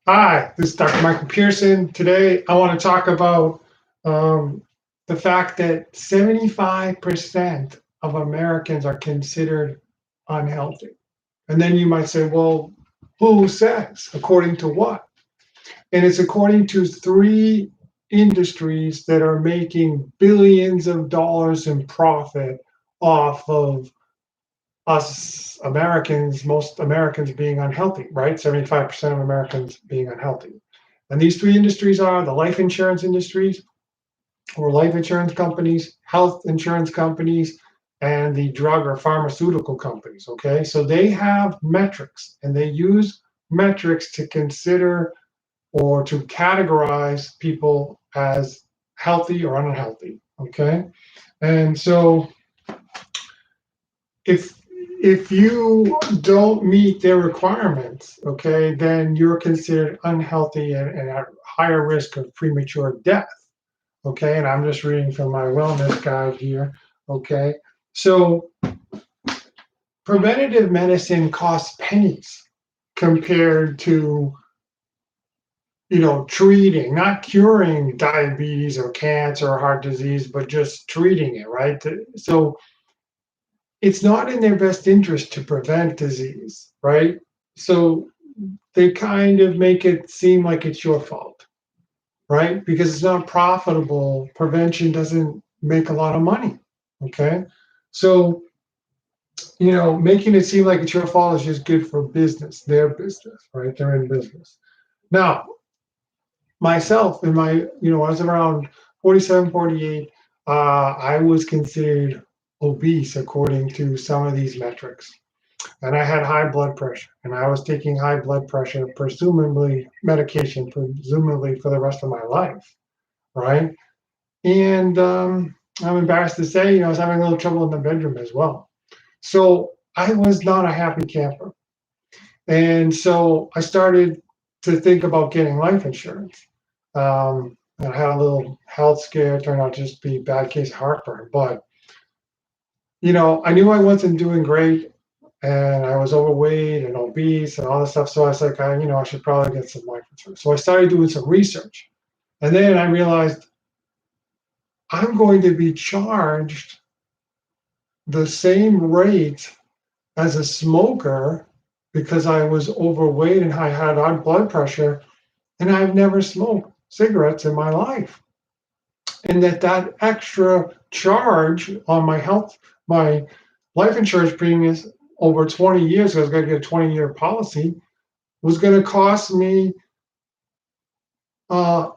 Hi, this is Dr. Michael Pearson. Today, I want to talk about um, the fact that 75% of Americans are considered unhealthy. And then you might say, well, who says? According to what? And it's according to three industries that are making billions of dollars in profit off of us Americans, most Americans being unhealthy, right? 75% of Americans being unhealthy. And these three industries are the life insurance industries, or life insurance companies, health insurance companies, and the drug or pharmaceutical companies. Okay. So they have metrics and they use metrics to consider or to categorize people as healthy or unhealthy. Okay. And so if you don't meet their requirements, okay, then you're considered unhealthy and at higher risk of premature death. Okay, and I'm just reading from my wellness guide here. Okay, so preventative medicine costs pennies compared to treating, not curing diabetes or cancer or heart disease, but just treating it, right? So it's not in their best interest to prevent disease, right? So they kind of make it seem like it's your fault, right? Because it's not profitable. Prevention doesn't make a lot of money. Okay. So, making it seem like it's your fault is just good for business, their business, right? They're in business. Now, myself, in my, I was around 47, 48. I was considered obese according to some of these metrics. And I had high blood pressure, and I was taking high blood pressure, presumably medication, presumably for the rest of my life, right? And I'm embarrassed to say, I was having a little trouble in the bedroom as well. So I was not a happy camper. And so I started to think about getting life insurance. I had a little health scare, turned out to just be bad case of heartburn. But, I knew I wasn't doing great and I was overweight and obese and all this stuff. So I was like, I should probably get some life insurance. So I started doing some research. And then I realized I'm going to be charged the same rate as a smoker because I was overweight and I had high blood pressure and I've never smoked cigarettes in my life. And that extra charge on my life insurance premiums over 20 years, I was going to get a 20-year policy, was going to cost me uh,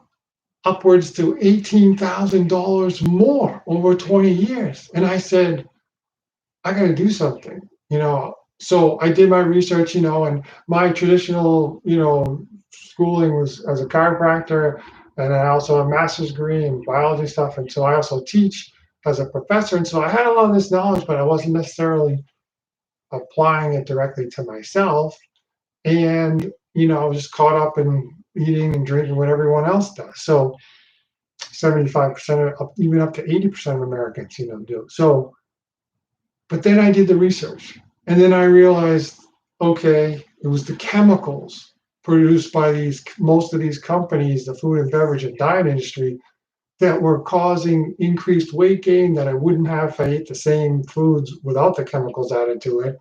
upwards to $18,000 more over 20 years. And I said, I got to do something. So I did my research, and my traditional, schooling was as a chiropractor, and I also have a master's degree in biology stuff. And so I also teach as a professor. And so I had a lot of this knowledge, but I wasn't necessarily applying it directly to myself. And, I was just caught up in eating and drinking what everyone else does. So 75% of, even up to 80% of Americans, do. So, but then I did the research and then I realized, okay, it was the chemicals produced by most of these companies, the food and beverage and diet industry, that were causing increased weight gain that I wouldn't have if I ate the same foods without the chemicals added to it.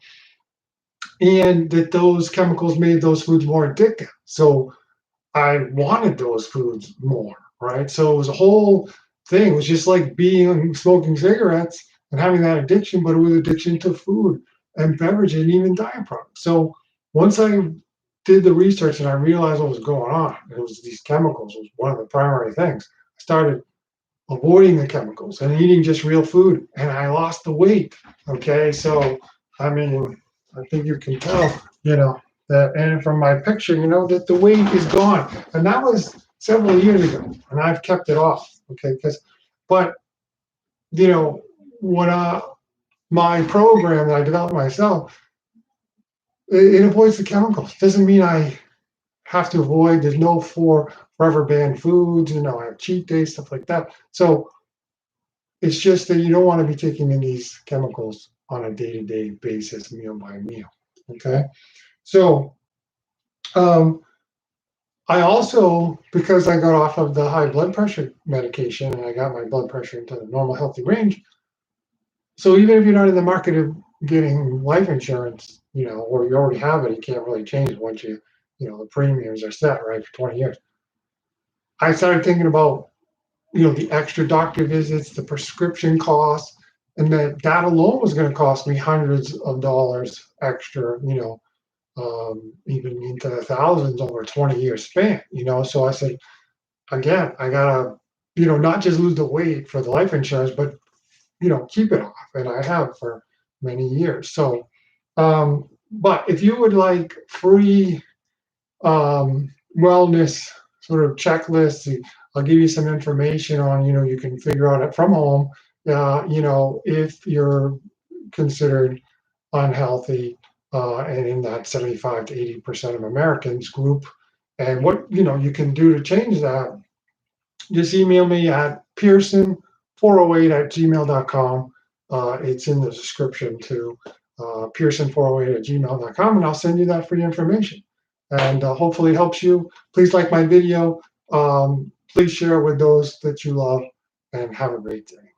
And that those chemicals made those foods more addictive. So I wanted those foods more, right? So it was a whole thing. It was just like being smoking cigarettes and having that addiction, but it was addiction to food and beverage and even diet products. So once I did the research and I realized what was going on, it was these chemicals was one of the primary things. I started avoiding the chemicals and eating just real food, and I lost the weight. Okay, so I mean, I think you can tell, that, and from my picture, that the weight is gone, and that was several years ago, and I've kept it off. Okay, but you know, what my program that I developed myself, it avoids the chemicals. Doesn't mean I have to avoid. There's no forever banned foods. I have cheat days, stuff like that. So it's just that you don't want to be taking in these chemicals on a day-to-day basis, meal by meal. Okay, so um, I also, because I got off of the high blood pressure medication and I got my blood pressure into the normal healthy range. So even if you're not in the market of getting life insurance, or you already have it, you can't really change it once the premiums are set, right, for 20 years. I started thinking about, the extra doctor visits, the prescription costs, and that alone was going to cost me hundreds of dollars extra, even into the thousands over a 20-year span. So I said, again, I gotta, not just lose the weight for the life insurance, but keep it off, and I have for many years. So, but if you would like free wellness sort of checklists, I'll give you some information on, you can figure out it from home. If you're considered unhealthy, and in that 75 to 80% of Americans group, and what you can do to change that, just email me at pearson408 at gmail.com. It's in the description to pearson408 at gmail.com, and I'll send you that free information. And hopefully it helps you. Please like my video. Please share with those that you love, and have a great day.